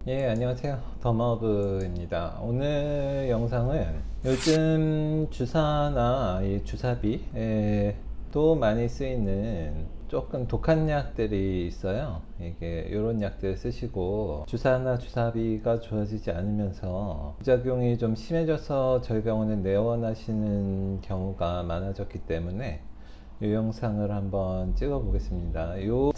예, 안녕하세요. 더머브입니다. 오늘 영상은 요즘 주사나 이 주사비에 또 많이 쓰이는 조금 독한 약들이 있어요. 이게 이런 약들 쓰시고 주사나 주사비가 좋아지지 않으면서 부작용이 좀 심해져서 저희 병원에 내원하시는 경우가 많아졌기 때문에 이 영상을 한번 찍어 보겠습니다. 요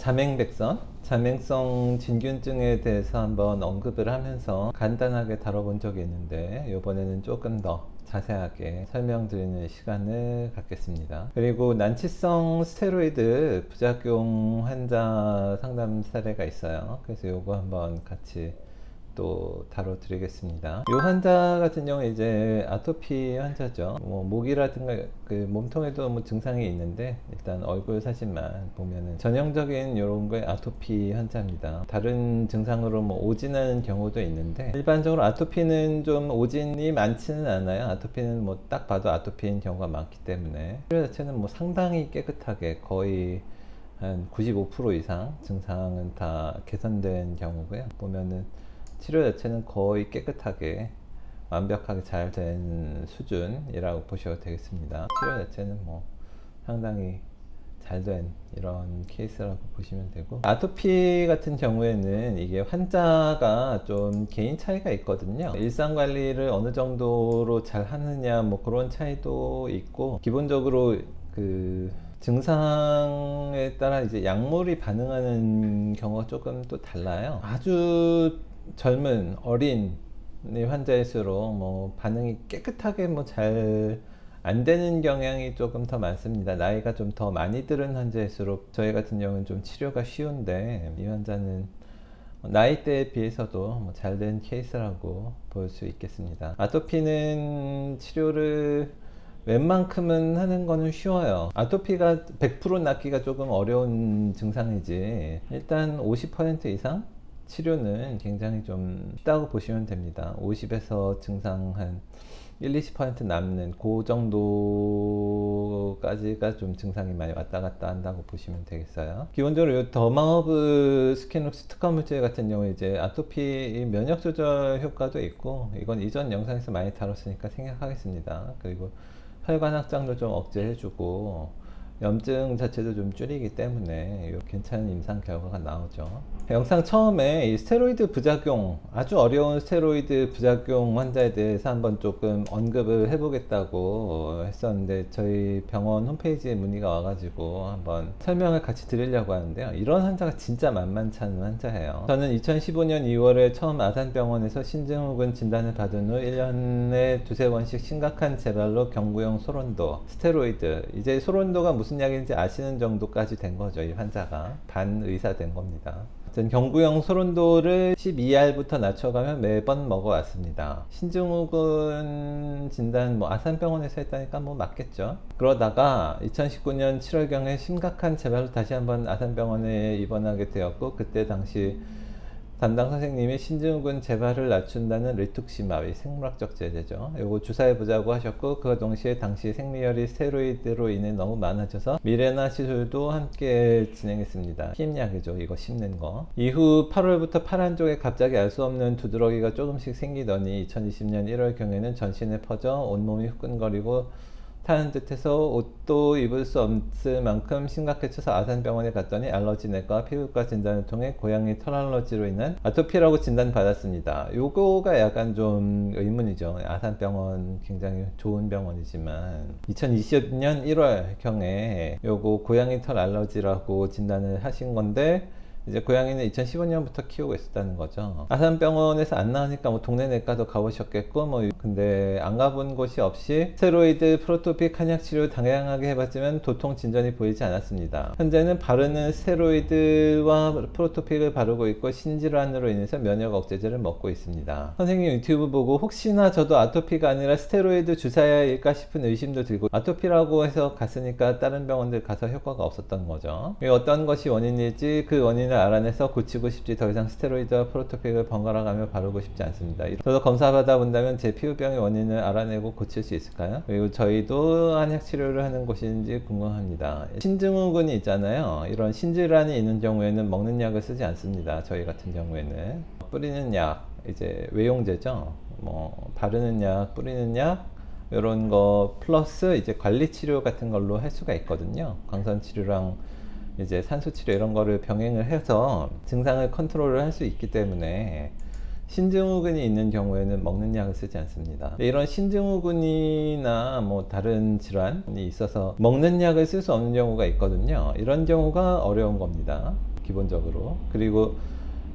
자맹성 진균증에 대해서 한번 언급을 하면서 간단하게 다뤄본 적이 있는데 이번에는 조금 더 자세하게 설명드리는 시간을 갖겠습니다. 그리고 난치성 스테로이드 부작용 환자 상담 사례가 있어요. 그래서 요거 한번 같이 또 다뤄드리겠습니다. 이 환자 같은 경우 이제 아토피 환자죠. 목이라든가 그 몸통에도 증상이 있는데 일단 얼굴 사진만 보면은 전형적인 이런 게 아토피 환자입니다. 다른 증상으로 오진하는 경우도 있는데 일반적으로 아토피는 좀 오진이 많지는 않아요. 아토피는 딱 봐도 아토피인 경우가 많기 때문에 치료 자체는 상당히 깨끗하게 거의 한 95% 이상 증상은 다 개선된 경우고요. 보면은 치료 자체는 거의 깨끗하게 완벽하게 잘 된 수준이라고 보셔도 되겠습니다. 치료 자체는 상당히 잘 된 이런 케이스라고 보시면 되고, 아토피 같은 경우에는 이게 환자가 좀 개인 차이가 있거든요. 일상 관리를 어느 정도로 잘 하느냐 그런 차이도 있고, 기본적으로 그 증상에 따라 이제 약물이 반응하는 경우가 조금 또 달라요. 아주 젊은 어린 환자일수록 반응이 깨끗하게 잘 안 되는 경향이 조금 더 많습니다. 나이가 좀 더 많이 들은 환자일수록 저희 같은 경우는 좀 치료가 쉬운데, 이 환자는 나이대에 비해서도 잘 된 케이스라고 볼 수 있겠습니다. 아토피는 치료를 웬만큼은 하는 거는 쉬워요. 아토피가 100% 낫기가 조금 어려운 증상이지, 일단 50% 이상 치료는 굉장히 좀 쉽다고 보시면 됩니다. 50에서 증상 한 1-20% 남는 그 정도까지가 좀 증상이 많이 왔다 갔다 한다고 보시면 되겠어요. 기본적으로 이 더마허브 스킨룩스 특화 물질 같은 경우에 이제 아토피 면역 조절 효과도 있고, 이건 이전 영상에서 많이 다뤘으니까 생략하겠습니다. 그리고 혈관 확장도 좀 억제해주고 염증 자체도 좀 줄이기 때문에 괜찮은 임상 결과가 나오죠. 영상 처음에 이 스테로이드 부작용, 아주 어려운 스테로이드 부작용 환자에 대해서 한번 조금 언급을 해보겠다고 했었는데, 저희 병원 홈페이지에 문의가 와가지고 한번 설명을 같이 드리려고 하는데요. 이런 환자가 진짜 만만치 않은 환자예요. 저는 2015년 2월에 처음 아산병원에서 신증후군 진단을 받은 후 1년에 두세 번씩 심각한 재발로 경구용 소론도, 스테로이드, 이제 소론도가 무슨 약인지 아시는 정도까지 된 거죠. 이 환자가 반의사 된 겁니다. 경구용 소론도를 12알부터 낮춰가면 매번 먹어왔습니다. 신증후군 진단 아산병원에서 했다니까 맞겠죠. 그러다가 2019년 7월경에 심각한 재발로 다시 한번 아산병원에 입원하게 되었고, 그때 당시 담당 선생님이 신증후군 재발을 낮춘다는 리투크시마비, 생물학적 제제죠. 요거 주사해보자고 하셨고, 그 동시에 당시 생리혈이 스테로이드로 인해 너무 많아져서 미레나 시술도 함께 진행했습니다. 피임약이죠, 이거 씹는 거. 이후 8월부터 팔 한쪽에 갑자기 알 수 없는 두드러기가 조금씩 생기더니 2020년 1월경에는 전신에 퍼져 온몸이 후끈거리고 타는 듯해서 옷도 입을 수 없을 만큼 심각해져서 아산병원에 갔더니 알러지내과 피부과 진단을 통해 고양이 털 알러지로 인한 아토피라고 진단받았습니다. 요거가 약간 좀 의문이죠. 아산병원 굉장히 좋은 병원이지만 2020년 1월경에 요거 고양이 털 알러지라고 진단을 하신 건데, 이제 고양이는 2015년부터 키우고 있었다는 거죠. 아산병원에서 안 나으니까 동네 내과도 가보셨겠고, 근데 안 가본 곳이 없이 스테로이드, 프로토픽, 한약 치료 다양하게 해봤지만 도통 진전이 보이지 않았습니다. 현재는 바르는 스테로이드와 프로토픽을 바르고 있고 신질환으로 인해서 면역 억제제를 먹고 있습니다. 선생님 유튜브 보고 혹시나 저도 아토피가 아니라 스테로이드 주사일까 싶은 의심도 들고, 아토피라고 해서 갔으니까 다른 병원들 가서 효과가 없었던 거죠. 어떤 것이 원인일지 그 원인을 원인을 알아내서 고치고 싶지 더 이상 스테로이드와 프로토픽을 번갈아 가며 바르고 싶지 않습니다. 저도 검사받아 본다면 제 피부병의 원인을 알아내고 고칠 수 있을까요? 그리고 저희도 한약 치료를 하는 곳인지 궁금합니다. 신증후군이 있잖아요. 이런 신질환이 있는 경우에는 먹는 약을 쓰지 않습니다. 저희 같은 경우에는 뿌리는 약, 이제 외용제죠. 뭐 바르는 약, 뿌리는 약 이런 거 플러스 이제 관리 치료 같은 걸로 할 수가 있거든요. 광선 치료랑 이제 산소 치료 이런 거를 병행을 해서 증상을 컨트롤을 할 수 있기 때문에 신증후군이 있는 경우에는 먹는 약을 쓰지 않습니다. 이런 신증후군이나 뭐 다른 질환이 있어서 먹는 약을 쓸 수 없는 경우가 있거든요. 이런 경우가 어려운 겁니다. 기본적으로. 그리고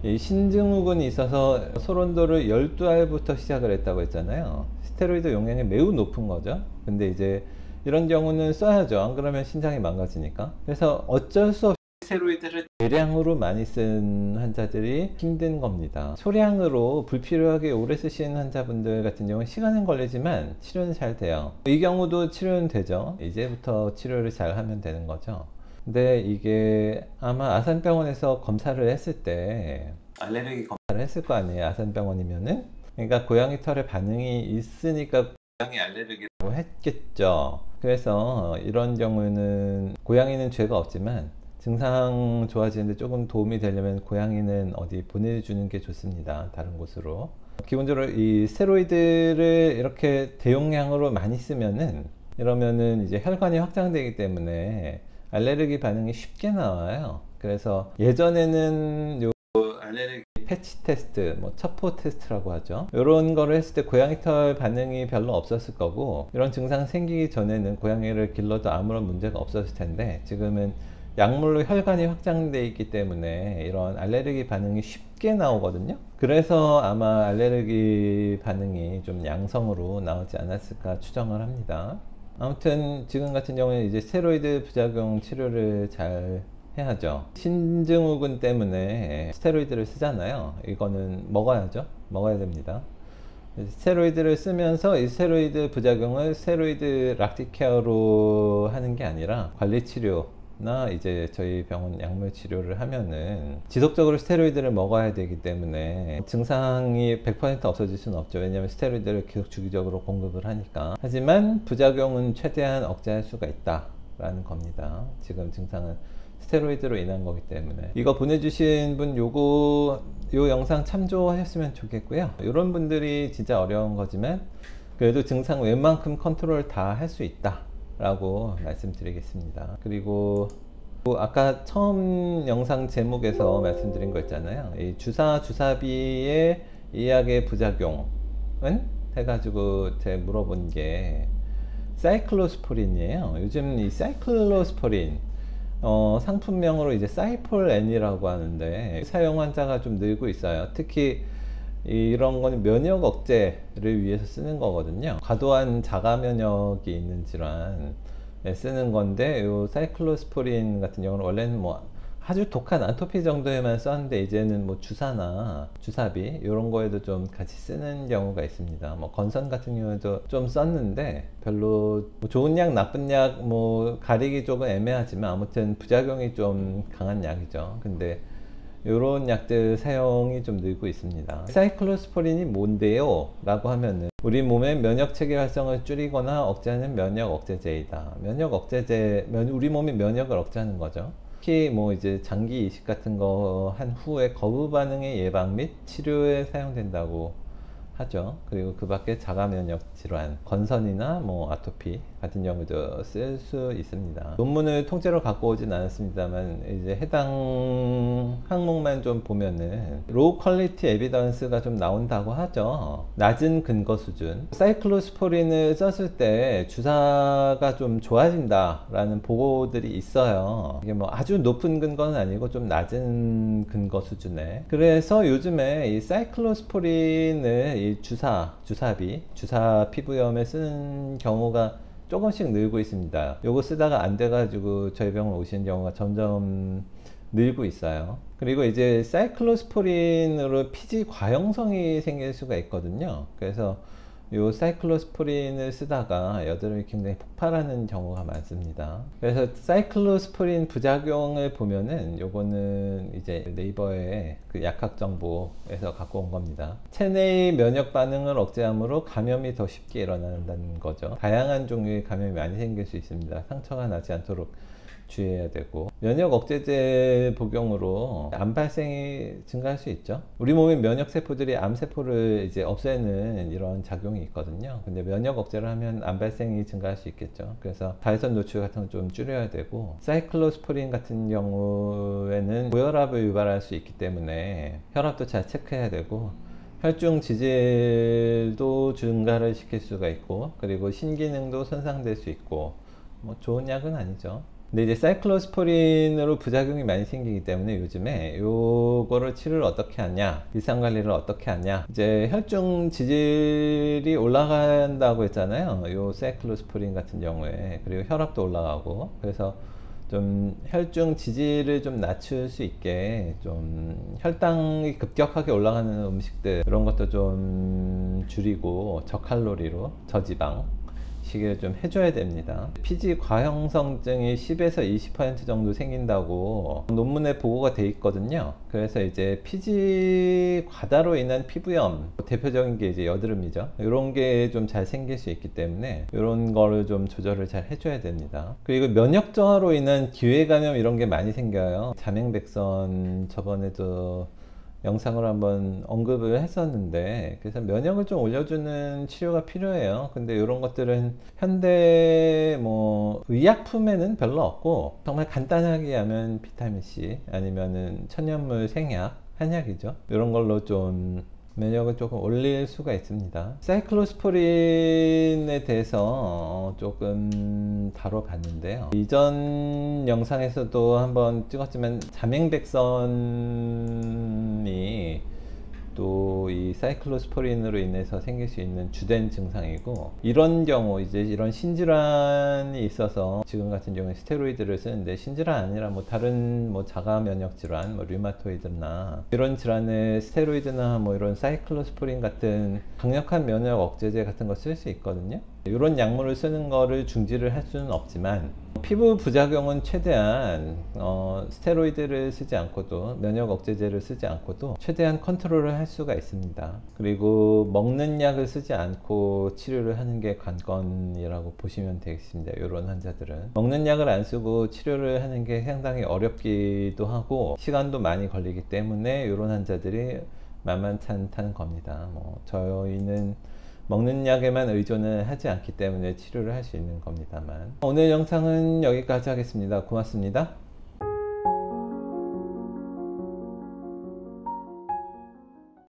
이 신증후군이 있어서 소론도를 12알부터 시작을 했다고 했잖아요. 스테로이드 용량이 매우 높은 거죠. 근데 이제 이런 경우는 써야죠. 안 그러면 신장이 망가지니까. 그래서 어쩔 수 없이 스테로이드를 대량으로 많이 쓴 환자들이 힘든 겁니다. 소량으로 불필요하게 오래 쓰시는 환자분들 같은 경우는 시간은 걸리지만 치료는 잘 돼요. 이 경우도 치료는 되죠. 이제부터 치료를 잘 하면 되는 거죠. 근데 이게 아마 아산병원에서 검사를 했을 때 알레르기 검사를 했을 거 아니에요. 아산병원이면은. 그러니까 고양이 털에 반응이 있으니까 고양이 알레르기라고 했겠죠. 그래서 이런 경우는 고양이는 죄가 없지만 증상 좋아지는데 조금 도움이 되려면 고양이는 어디 보내주는 게 좋습니다. 다른 곳으로. 기본적으로 이 스테로이드를 이렇게 대용량으로 많이 쓰면은 이러면은 이제 혈관이 확장되기 때문에 알레르기 반응이 쉽게 나와요. 그래서 예전에는 요 알레르기 패치 테스트, 뭐 첩보 테스트라고 하죠. 이런 거를 했을 때 고양이 털 반응이 별로 없었을 거고, 이런 증상 생기기 전에는 고양이를 길러도 아무런 문제가 없었을 텐데, 지금은 약물로 혈관이 확장되어 있기 때문에 이런 알레르기 반응이 쉽게 나오거든요. 그래서 아마 알레르기 반응이 좀 양성으로 나오지 않았을까 추정을 합니다. 아무튼 지금 같은 경우는 이제 스테로이드 부작용 치료를 잘 해야죠. 신증후군 때문에 스테로이드를 쓰잖아요. 이거는 먹어야죠. 먹어야 됩니다. 스테로이드를 쓰면서 이 스테로이드 부작용을 스테로이드 락티케어로 하는 게 아니라 관리 치료나 이제 저희 병원 약물 치료를 하면은 지속적으로 스테로이드를 먹어야 되기 때문에 증상이 100% 없어질 수는 없죠. 왜냐하면 스테로이드를 계속 주기적으로 공급을 하니까. 하지만 부작용은 최대한 억제할 수가 있다 라는 겁니다. 지금 증상은 스테로이드로 인한 거기 때문에. 이거 보내주신 분 요 영상 참조하셨으면 좋겠고요. 이런 분들이 진짜 어려운 거지만 그래도 증상 웬만큼 컨트롤 다 할 수 있다 라고 말씀드리겠습니다. 그리고 아까 처음 영상 제목에서 말씀드린 거 있잖아요. 이 주사비의 이 약의 부작용은 해가지고 제가 물어본 게 사이클로스포린이에요. 요즘 이 사이클로스포린 상품명으로 이제 사이폴N이라고 하는데 사용 환자가 좀 늘고 있어요. 특히 이런 거는 면역 억제를 위해서 쓰는 거거든요. 과도한 자가 면역이 있는 질환에 쓰는 건데, 요 사이클로스포린 같은 경우는 원래는 뭐 아주 독한 아토피 정도에만 썼는데 이제는 뭐 주사나 주사비 이런 거에도 좀 같이 쓰는 경우가 있습니다. 뭐 건선 같은 경우에도 좀 썼는데 별로 뭐 좋은 약 나쁜 약 뭐 가리기 조금 애매하지만 아무튼 부작용이 좀 강한 약이죠. 근데 이런 약들 사용이 좀 늘고 있습니다. 사이클로스포린이 뭔데요? 라고 하면은 우리 몸의 면역 체계 활성을 줄이거나 억제하는 면역 억제제이다. 면역 억제제, 우리 몸이 면역을 억제하는 거죠. 특히 뭐 이제 장기 이식 같은 거 한 후에 거부 반응의 예방 및 치료에 사용된다고 하죠. 그리고 그 밖에 자가 면역 질환, 건선이나 뭐 아토피 같은 경우도 쓸 수 있습니다. 논문을 통째로 갖고 오진 않았습니다만 이제 해당 항목만 좀 보면은 로우 퀄리티 에비던스가 좀 나온다고 하죠. 낮은 근거 수준. 사이클로스포린을 썼을 때 주사가 좀 좋아진다 라는 보고들이 있어요. 이게 뭐 아주 높은 근거는 아니고 좀 낮은 근거 수준에. 그래서 요즘에 이 사이클로스포린을 이 주사비, 주사 피부염에 쓰는 경우가 조금씩 늘고 있습니다. 요거 쓰다가 안 돼가지고 저희 병원 오시는 경우가 점점 늘고 있어요. 그리고 이제 사이클로스포린으로 피지 과형성이 생길 수가 있거든요. 그래서 요 사이클로스포린을 쓰다가 여드름이 굉장히 폭발하는 경우가 많습니다. 그래서 사이클로스포린 부작용을 보면은 요거는 이제 네이버에 그 약학 정보에서 갖고 온 겁니다. 체내의 면역 반응을 억제함으로 감염이 더 쉽게 일어난다는 거죠. 다양한 종류의 감염이 많이 생길 수 있습니다. 상처가 나지 않도록 주의해야 되고, 면역 억제제 복용으로 암 발생이 증가할 수 있죠. 우리 몸의 면역 세포들이 암 세포를 이제 없애는 이런 작용이 있거든요. 근데 면역 억제를 하면 암 발생이 증가할 수 있겠죠. 그래서 자외선 노출 같은 거 좀 줄여야 되고, 사이클로스포린 같은 경우에는 고혈압을 유발할 수 있기 때문에 혈압도 잘 체크해야 되고, 혈중 지질도 증가를 시킬 수가 있고, 그리고 신기능도 손상될 수 있고, 뭐 좋은 약은 아니죠. 근데 이제 사이클로스포린으로 부작용이 많이 생기기 때문에 요즘에 요거를 치료를 어떻게 하냐, 일상관리를 어떻게 하냐, 이제 혈중 지질이 올라간다고 했잖아요, 요 사이클로스포린 같은 경우에. 그리고 혈압도 올라가고, 그래서 좀 혈중 지질을 좀 낮출 수 있게 좀 혈당이 급격하게 올라가는 음식들, 이런 것도 좀 줄이고 저칼로리로 저지방 시기를 좀 해줘야 됩니다. 피지 과형성증이 10에서 20% 정도 생긴다고 논문에 보고가 돼 있거든요. 그래서 이제 피지 과다로 인한 피부염, 대표적인 게 이제 여드름이죠. 이런 게 좀 잘 생길 수 있기 때문에 이런 거를 좀 조절을 잘 해줘야 됩니다. 그리고 면역 저하로 인한 기회감염 이런 게 많이 생겨요. 자맹백선 저번에도 영상을 한번 언급을 했었는데, 그래서 면역을 좀 올려주는 치료가 필요해요. 근데 이런 것들은 현대 뭐 의약품에는 별로 없고, 정말 간단하게 하면 비타민C 아니면은 천연물 생약, 한약이죠. 이런 걸로 좀 면역을 조금 올릴 수가 있습니다. 사이클로스포린에 대해서 조금 다뤄봤는데요. 이전 영상에서도 한번 찍었지만 자맹백선이 또 이 사이클로스포린으로 인해서 생길 수 있는 주된 증상이고, 이런 경우 이제 이런 신질환이 있어서 지금 같은 경우에 스테로이드를 쓰는데, 신질환 아니라 뭐 다른 뭐 자가 면역 질환, 뭐 류마토이드나 이런 질환에 스테로이드나 뭐 이런 사이클로스포린 같은 강력한 면역 억제제 같은 거 쓸 수 있거든요. 이런 약물을 쓰는 거를 중지를 할 수는 없지만, 피부 부작용은 최대한 스테로이드를 쓰지 않고도, 면역 억제제를 쓰지 않고도 최대한 컨트롤을 할 수가 있습니다. 그리고 먹는 약을 쓰지 않고 치료를 하는 게 관건이라고 보시면 되겠습니다. 이런 환자들은 먹는 약을 안 쓰고 치료를 하는 게 상당히 어렵기도 하고 시간도 많이 걸리기 때문에 이런 환자들이 만만찮다는 겁니다. 뭐 저희는 먹는 약에만 의존을 하지 않기 때문에 치료를 할 수 있는 겁니다만. 오늘 영상은 여기까지 하겠습니다. 고맙습니다.